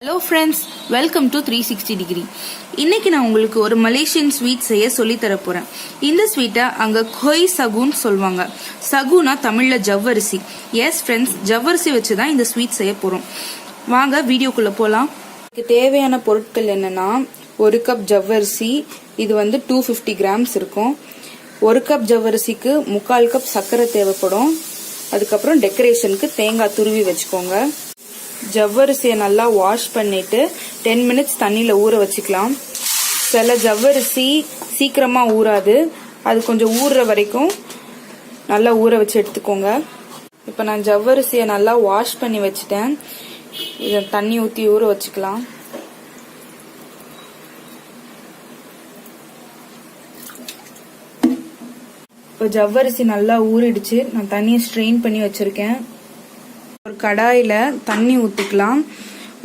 Hello friends, welcome to 360 degree. இன்னைக்கு நான் உங்களுக்கு ஒரு மலேசியன் ஸ்வீட் செய்ய சொல்லி தர போறேன். இந்த ஸ்வீட்டை அங்க குய் சகுன்னு சொல்வாங்க. சகுனா தமிழ்ல ஜவ்வரிசி. எஸ் ஃப்ரெண்ட்ஸ், ஜவ்வரிசி வச்சு தான் இந்த ஸ்வீட் செய்ய போறோம். வாங்க வீடியோக்குள்ள போலாம். இதுக்கு தேவையான பொருட்கள் என்னன்னா, ஒரு கப் ஜவ்வரிசி, இது 250 கிராம்ஸ் இருக்கும். ஒரு கப் ஜவ்வரிசிக்கு 3/4 கப் சர்க்கரை தேவைப்படும். அதுக்கப்புறம் டெக்கரேஷனுக்கு தேங்காய் துருவி வச்சுக்கோங்க. ஜவ்வரிசியை நல்லா வாஷ் பண்ணிட்டு 10 மினிட்ஸ் தண்ணியில ஊற வச்சுக்கலாம். சில ஜவ்வரிசி சீக்கிரமா ஊறாது, அது கொஞ்சம் ஊறுற வரைக்கும் நல்லா ஊற வச்சு எடுத்துக்கோங்க. இப்ப நான் ஜவ்வரிசியை நல்லா வாஷ் பண்ணி வச்சுட்டேன். இதை தண்ணி ஊத்தி ஊற வச்சுக்கலாம். இப்போ ஜவ்வரிசி நல்லா ஊறிடுச்சு. நான் தண்ணியை ஸ்ட்ரெயின் பண்ணி வச்சிருக்கேன். ஒரு கடாயில தண்ணி ஊத்திக்கலாம்.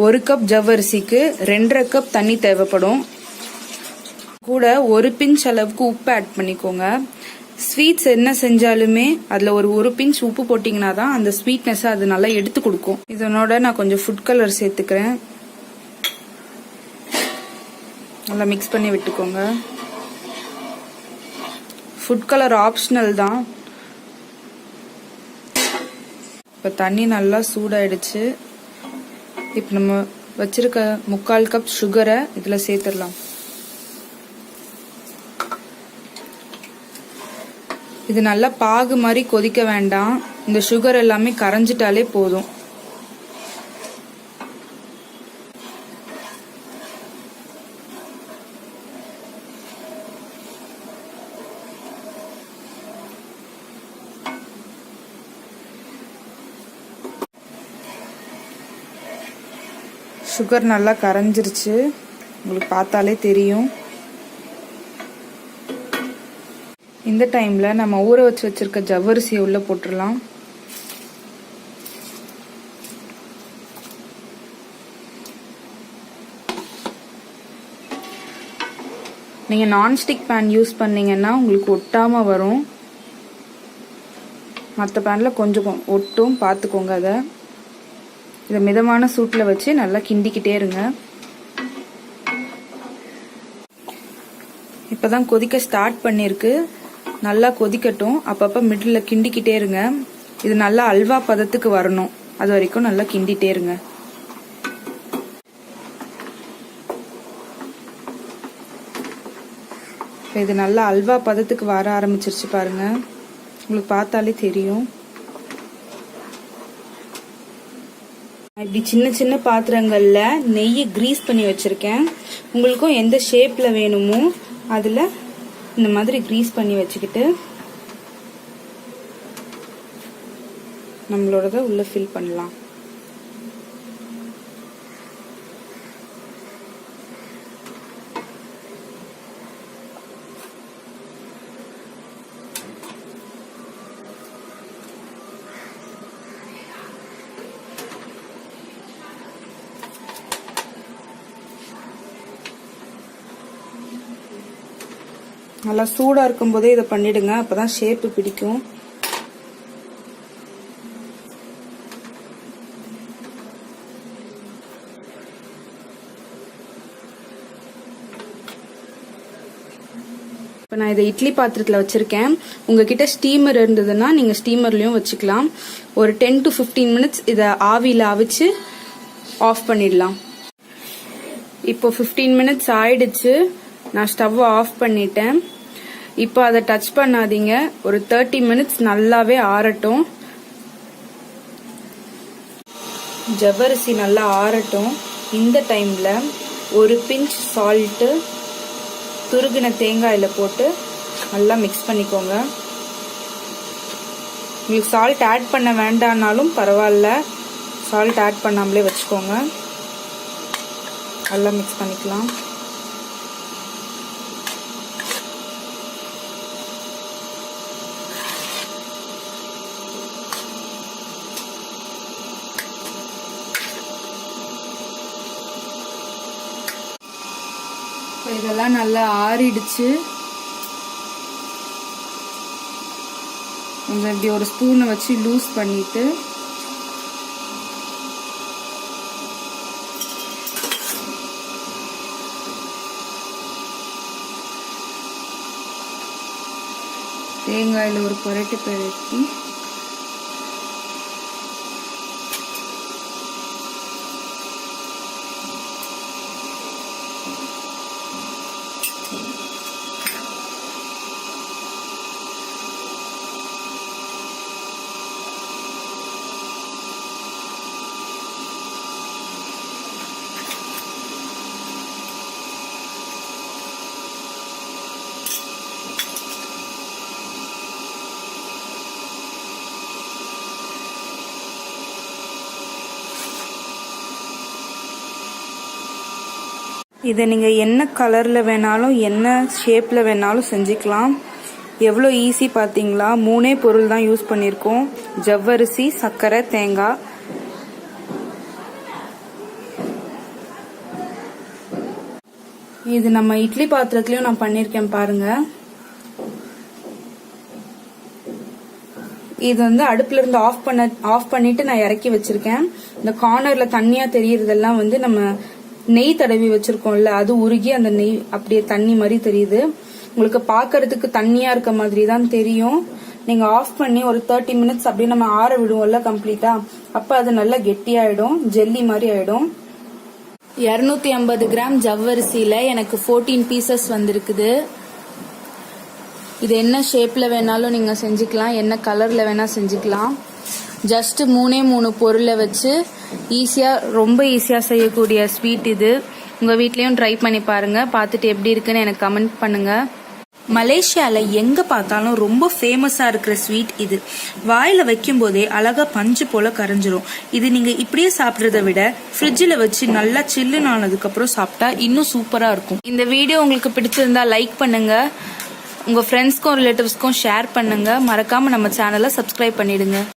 ஒரு கப் ஜவ்வரிசிக்கு 2.5 கப் தண்ணி தேவைப்படும். கூட ஒரு பிஞ்ச் அளவுக்கு உப்பு ஆட் பண்ணிக்கோங்க. ஸ்வீட்ஸ் என்ன செஞ்சாலுமே அதுல ஒரு பிஞ்ச் உப்பு போட்டீங்கன்னா தான் அந்த ஸ்வீட்னஸ் அது நல்லா எடுத்து கொடுக்கும். இதனோட நான் கொஞ்சம் ஃபுட் கலர் சேர்த்துக்கிறேன். நல்லா மிக்ஸ் பண்ணி விட்டுக்கோங்க. ஃபுட் கலர் ஆப்ஷனல் தான். இப்போ தண்ணி நல்லா சூடாயிடுச்சு. இப்போ நம்ம வச்சிருக்க 3/4 கப் சுகரை இதில் சேர்த்துடலாம். இது நல்லா பாகு மாதிரி கொதிக்க வேண்டாம். இந்த சுகர் எல்லாமே கரைஞ்சிட்டாலே போதும். சுகர் நல்லா கரைஞ்சிருச்சு, உங்களுக்கு பார்த்தாலே தெரியும். இந்த டைம்ல நம்ம ஊற வச்சு வச்சிருக்க ஜவ்வரிசியை உள்ள போட்டுடலாம். நீங்க நான்ஸ்டிக் பேன் யூஸ் பண்ணீங்கன்னா உங்களுக்கு ஒட்டாம வரும். மற்ற பேன்ல கொஞ்சம் ஒட்டும், பார்த்துக்கோங்க. அதை இதை மிதமான சூட்டில் வச்சு நல்லா கிண்டிக்கிட்டே இருங்க. இப்பதான் கொதிக்க ஸ்டார்ட் பண்ணிருக்கு. நல்லா கொதிக்கட்டும். அப்பப்ப மிடில் கிண்டிக்கிட்டே இருங்க. இது நல்லா அல்வா பதத்துக்கு வரணும். அது வரைக்கும் நல்லா கிண்டிட்டே இருங்க. இது நல்லா அல்வா பதத்துக்கு வர ஆரம்பிச்சிருச்சு பாருங்க. உங்களுக்கு பார்த்தாலே தெரியும். இப்படி சின்ன சின்ன பாத்திரங்கள்ல நெய்யை கிரீஸ் பண்ணி வச்சிருக்கேன். உங்களுக்கும் எந்த ஷேப்ல வேணுமோ அதுல இந்த மாதிரி கிரீஸ் பண்ணி வச்சுக்கிட்டு நம்மளோடத உள்ள ஃபில் பண்ணலாம். நல்லா சூடா இருக்கும் போதே இதை பண்ணிடுங்க, அப்பதான் ஷேப் பிடிக்கும். இப்ப நான் இதை இட்லி பாத்திரத்துல வச்சிருக்கேன். உங்ககிட்ட ஸ்டீமர் இருந்ததுன்னா நீங்க ஸ்டீமர்லயும் வச்சுக்கலாம். ஒரு 10 to 15 மினிட்ஸ் இதை ஆவியில அவிச்சு ஆஃப் பண்ணிடலாம். இப்போ 15 மினிட்ஸ் ஆயிடுச்சு. நான் ஸ்டவ் ஆஃப் பண்ணிட்டேன். இப்போ அதை டச் பண்ணாதீங்க. ஒரு 30 மினிட்ஸ் நல்லாவே ஆறட்டும். ஜவ்வரிசி நல்லா ஆறட்டும். இந்த டைம்ல ஒரு பிஞ்ச் சால்ட் துருகின தேங்காயில போட்டு நல்லா மிக்ஸ் பண்ணிக்கோங்க. உங்களுக்கு சால்ட் ஆட் பண்ண வேண்டாம்னாலும் பரவாயில்ல, சால்ட் ஆட் பண்ணாமலே வச்சுக்கோங்க. நல்லா மிக்ஸ் பண்ணிக்கலாம். இதெல்லாம் நல்லா ஆறிடுச்சு. கொஞ்சம் இப்படி ஒரு ஸ்பூனை வச்சு லூஸ் பண்ணிட்டு தேங்காயில் ஒரு புரட்டு பெரட்டி இதை நீங்கள் என்ன கலரில் வேணாலும் என்ன ஷேப்பில் வேணாலும் செஞ்சுக்கலாம். எவ்வளோ ஈஸி பார்த்தீங்களா? 3 பொருள் தான் யூஸ் பண்ணியிருக்கோம். ஜவ்வரிசி, சர்க்கரை, தேங்காய். இது நம்ம இட்லி பாத்திரத்துலையும் நான் பண்ணியிருக்கேன் பாருங்க. இது வந்து அடுப்புல இருந்து ஆஃப் பண்ணிட்டு நான் இறக்கி வச்சிருக்கேன். இந்த கார்னர்ல தண்ணியா தெரியறதெல்லாம் வந்து நம்ம நெய் தடவி வச்சிருக்கோம்ல, அது உருகி அந்த நெய் அப்படியே தண்ணி மாதிரி தெரியுது. உங்களுக்கு பாக்குறதுக்கு தண்ணியா இருக்க மாதிரி தான் தெரியும். நீங்க ஆஃப் பண்ணி ஒரு 30 மினிட்ஸ் அப்படியே நம்ம ஆற விடுவோம்ல கம்ப்ளீட்டா, அப்ப அது நல்லா கெட்டியாயிடும், ஜெல்லி மாதிரி ஆயிடும். 250 கிராம் ஜவ்வரிசியில எனக்கு 14 பீசஸ் வந்திருக்குது. இது என்ன ஷேப்ல வேணாலும் நீங்க செஞ்சுக்கலாம், என்ன கலர்ல வேணா செஞ்சுக்கலாம். ஜஸ்ட் 3 பொருளை வச்சு ரொம்ப ஈஸியா செய்யக்கூடிய ஸ்வீட் இது. உங்க வீட்லயும் ட்ரை பண்ணி பாருங்க. பார்த்துட்டு எப்படி இருக்குன்னு எனக்கு கமெண்ட் பண்ணுங்க. மலேசியால எங்க பார்த்தாலும் ரொம்ப ஃபேமஸா இருக்கிற ஸ்வீட் இது. வாயில வைக்கும் போதே அழகா பஞ்சு போல கரைஞ்சிரும். இது நீங்க இப்படியே சாப்பிட்றத விட ஃப்ரிட்ஜில் வச்சு நல்லா சில்லுன்னு ஆனதுக்கு அப்புறம் சாப்பிட்டா இன்னும் சூப்பரா இருக்கும். இந்த வீடியோ உங்களுக்கு பிடிச்சிருந்தா லைக் பண்ணுங்க, உங்க ஃப்ரெண்ட்ஸ்க்கும் ரிலேட்டிவ்ஸ்க்கும் ஷேர் பண்ணுங்க. மறக்காம நம்ம சேனலை சப்ஸ்கிரைப் பண்ணிடுங்க.